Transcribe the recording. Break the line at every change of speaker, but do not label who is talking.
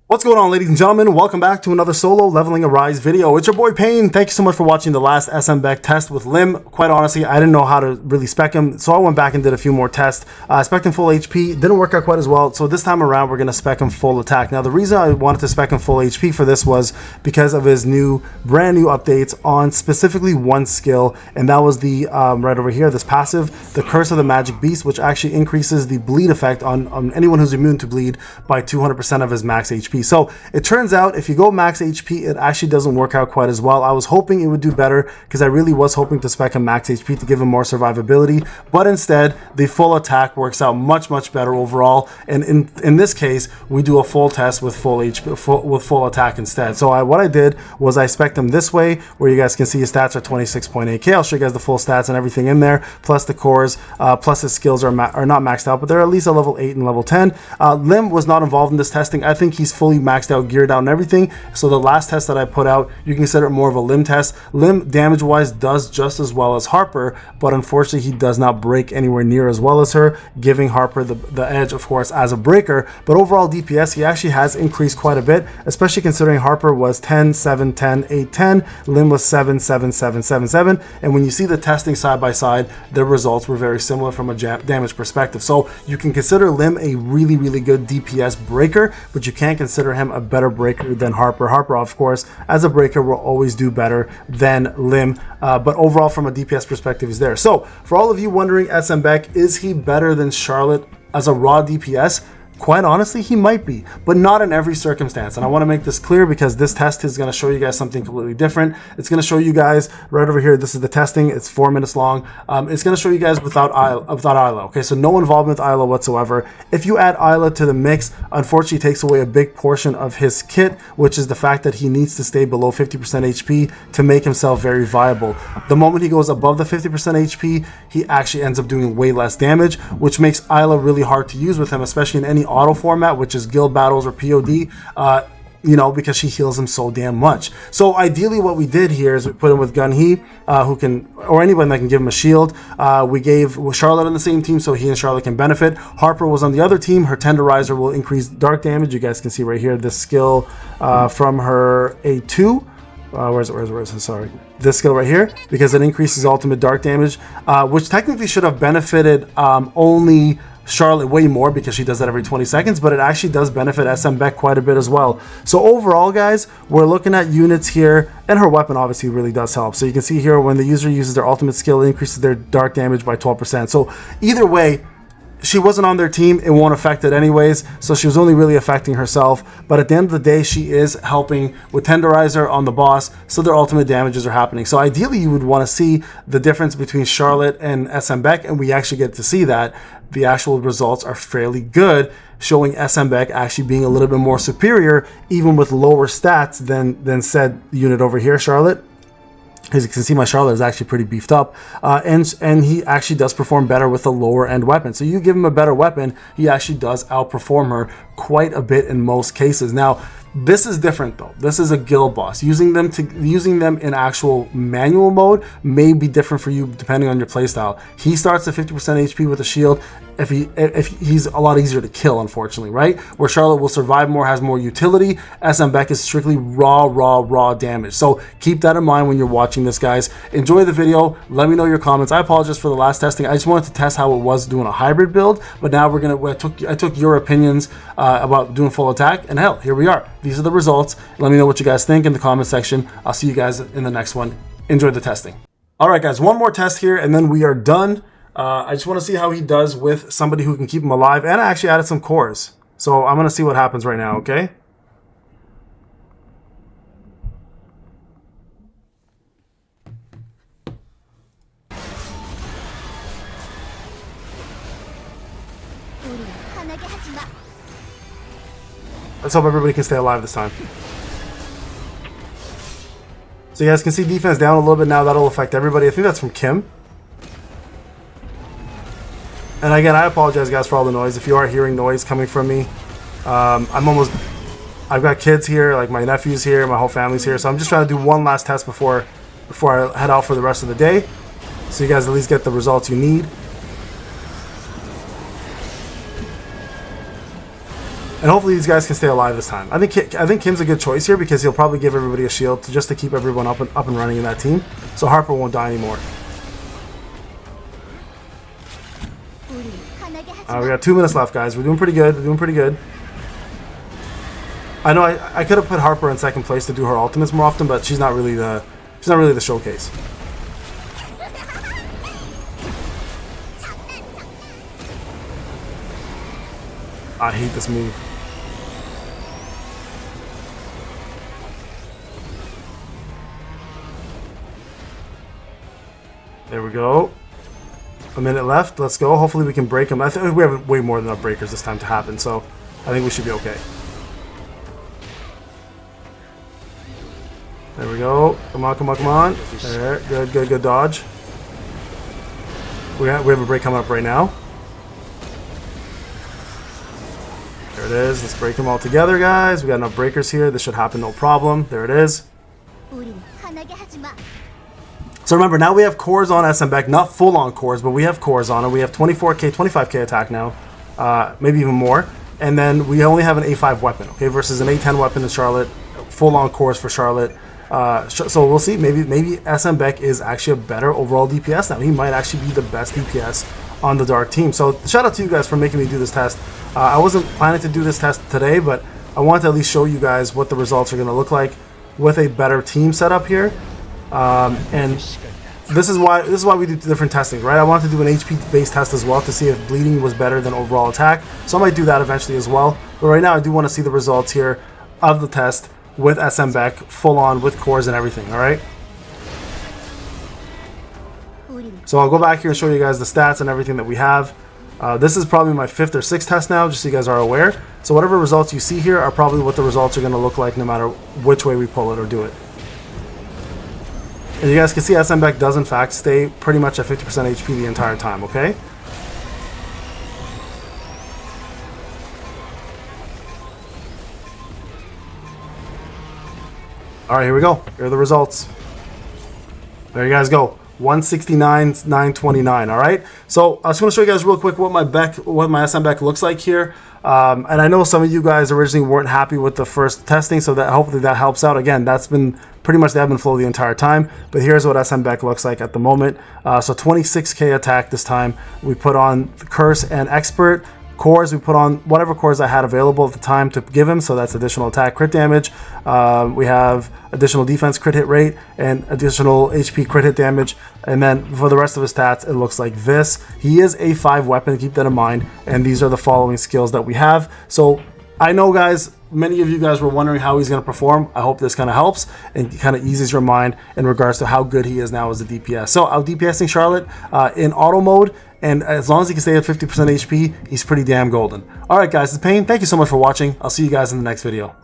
What's going on, ladies and gentlemen? Welcome back to another solo Leveling Arise video. It's your boy Payne. Thank you so much for watching the last BAEK test with Lim. Quite honestly, I didn't know how to really spec him, so I went back and did a few more tests. Spec'd him full HP, didn't work out quite as well, so this time around we're going to spec him full attack. Now the reason I wanted to spec him full HP for this was because of his brand new updates on specifically one skill, and that was the right over here, this passive, the Curse of the Magic Beast, which actually increases the bleed effect on anyone who's immune to bleed by 200% of his max HP. So it turns out if you go max HP, it actually doesn't work out quite as well. I was hoping it would do better because I really was hoping to spec him max HP to give him more survivability, but instead the full attack works out much better overall. And in this case, we do a full test with full HP with full attack instead. So what I did was I spec'd him this way, where you guys can see his stats are 26.8k. I'll show you guys the full stats and everything in there, plus the cores, plus his skills are not maxed out, but they're at least a level 8 and level 10. Lim was not involved in this testing. I think he's fully maxed out, geared out and everything. So the last test that I put out, you can consider it more of a Lim test. Lim damage wise does just as well as Harper, but unfortunately he does not break anywhere near as well as her, giving Harper the edge, of course, as a breaker. But overall DPS, he actually has increased quite a bit, especially considering Harper was 10, 7, 10, 8, 10. Lim was 7, 7, 7, 7, 7. And when you see the testing side by side, the results were very similar from a damage perspective. So you can consider Lim a really good DPS breaker, but you can't consider him a better breaker than Harper. Harper, of course, as a breaker will always do better than Lim, but overall from a DPS perspective is there. So for all of you wondering, BAEK, is he better than Charlotte as a raw DPS? Quite honestly, he might be, but not in every circumstance. And I want to make this clear because this test is going to show you guys something completely different. It's going to show you guys right over here. This is the testing. It's 4 minutes long. It's going to show you guys without Isla. Okay, so no involvement with Isla whatsoever. If you add Isla to the mix, unfortunately, it takes away a big portion of his kit, which is the fact that he needs to stay below 50% HP to make himself very viable. The moment he goes above the 50% HP, he actually ends up doing way less damage, which makes Isla really hard to use with him, especially in any auto format, which is guild battles or POD, you know, because she heals him so damn much. So ideally what we did here is we put him with Gun-He, who can, or anyone that can give him a shield. We gave Charlotte on the same team so he and Charlotte can benefit. Harper was on the other team. Her Tenderizer will increase dark damage. You guys can see right here this skill from her A2. Where's it? Sorry. This skill right here, because it increases ultimate dark damage, which technically should have benefited only Charlotte way more because she does that every 20 seconds, but it actually does benefit BAEK quite a bit as well. So overall, guys, we're looking at units here, and her weapon obviously really does help. So you can see here when the user uses their ultimate skill, it increases their dark damage by 12%. So either way, she wasn't on their team, it won't affect it anyways, so she was only really affecting herself. But at the end of the day, she is helping with Tenderizer on the boss, so their ultimate damages are happening. So ideally you would want to see the difference between Charlotte and BAEK, and we actually get to see that. The actual results are fairly good, showing BAEK actually being a little bit more superior, even with lower stats than said unit over here, Charlotte. As you can see, my Charlotte is actually pretty beefed up, and he actually does perform better with a lower end weapon. So you give him a better weapon, he actually does outperform her quite a bit in most cases. Now, this is different though. This is a guild boss. Using them in actual manual mode may be different for you depending on your playstyle. He starts at 50% HP with a shield. If he's a lot easier to kill, unfortunately, right? Where Charlotte will survive more, has more utility. BAEK is strictly raw damage. So keep that in mind when you're watching this, guys. Enjoy the video. Let me know your comments. I apologize for the last testing. I just wanted to test how it was doing a hybrid build, but now I took your opinions about doing full attack, and hell, here we are. These are the results. Let me know what you guys think in the comment section. I'll see you guys in the next one. Enjoy the testing. All right, guys, one more test here, and then we are done. I just want to see how he does with somebody who can keep him alive, and I actually added some cores. So I'm going to see what happens right now, okay? Let's hope everybody can stay alive this time. So you guys can see defense down a little bit now. That'll affect everybody. I think that's from Kim. And again, I apologize, guys, for all the noise. If you are hearing noise coming from me, I've got kids here, like my nephew's here, my whole family's here. So I'm just trying to do one last test before I head out for the rest of the day, so you guys at least get the results you need. And hopefully these guys can stay alive this time. I think Kim's a good choice here because he'll probably give everybody a shield just to keep everyone up and running in that team. So Harper won't die anymore. We got 2 minutes left, guys. We're doing pretty good. We're doing pretty good. I know I could have put Harper in second place to do her ultimates more often, but she's not really the showcase. I hate this move. There we go. A minute left. Let's go. Hopefully we can break them. I think we have way more than enough breakers this time to happen, so I think we should be okay. There we go. Come on, come on, come on. There. Good, good, good dodge. We have a break coming up right now. There it is. Let's break them all together, guys. We got enough breakers here. This should happen no problem. There it is. So remember, now we have cores on SMBAEK, not full-on cores, but we have cores on it. We have 24k, 25k attack now, maybe even more. And then we only have an A5 weapon, okay, versus an A10 weapon in Charlotte, full-on cores for Charlotte. So we'll see. Maybe SMBAEK is actually a better overall DPS now. He might actually be the best DPS on the Dark team. So shout out to you guys for making me do this test. I wasn't planning to do this test today, but I wanted to at least show you guys what the results are going to look like with a better team setup here. And this is why we do different testing, right? I wanted to do an HP based test as well to see if bleeding was better than overall attack. So I might do that eventually as well. But right now I do want to see the results here of the test with SMBAEK full on with cores and everything. All right. So I'll go back here and show you guys the stats and everything that we have. This is probably my 5th or 6th test now, just so you guys are aware. So whatever results you see here are probably what the results are going to look like no matter which way we pull it or do it. And you guys can see SMBAEK does in fact stay pretty much at 50% HP the entire time, okay? Alright, here we go. Here are the results. There you guys go. 169, 929, alright? So I just want to show you guys real quick what my SMBAEK looks like here. And I know some of you guys originally weren't happy with the first testing, so that hopefully that helps out. Again, that's been pretty much the ebb and flow the entire time. But here's what SMBAEK looks like at the moment. So 26k attack this time. We put on Curse and Expert. Cores, we put on whatever cores I had available at the time to give him, so that's additional attack crit damage. We have additional defense crit hit rate and additional HP crit hit damage. And then for the rest of his stats, it looks like this. He is a 5 weapon, keep that in mind. And these are the following skills that we have. So I know, guys, many of you guys were wondering how he's going to perform. I hope this kind of helps and kind of eases your mind in regards to how good he is now as a DPS. So I'm DPSing Charlotte in auto mode. And as long as he can stay at 50% HP, he's pretty damn golden. Alright guys, it's Payne. Thank you so much for watching. I'll see you guys in the next video.